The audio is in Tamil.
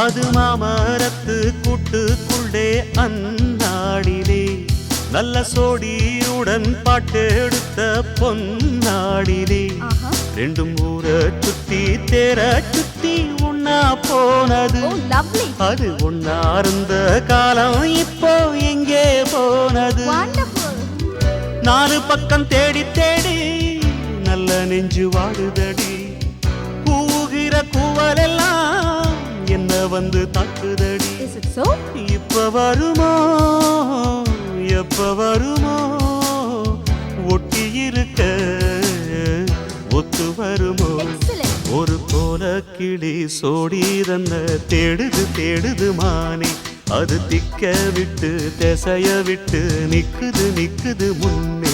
அது மாமரத்து கூட்டுக்குள்ளே அந்நாடிலே நல்ல சோடியுடன் பாட்டெடுத்த பொன்னாடிலே ரெண்டும் ஊர சுத்தி தேர சுத்தி ஒன்னா போனது. அது ஒன்னா இருந்த காலம் இப்போ எங்கே போனது? நாலு பக்கம் தேடி தேடி நல்ல நெஞ்சு வாடுதடி. கூவுகிற கூவலெல்லாம் என்ன வந்து தாக்குதடி. இப்ப வருமோ எப்ப வருமோ ஒட்டி இருக்க ஒத்து வருமோ? ஒரு கோல கிளி சோடிதன்ன தேடுது தேடுது மானே. அது திக்க விட்டு திசைய விட்டு நிக்குது நிக்குது முன்னே.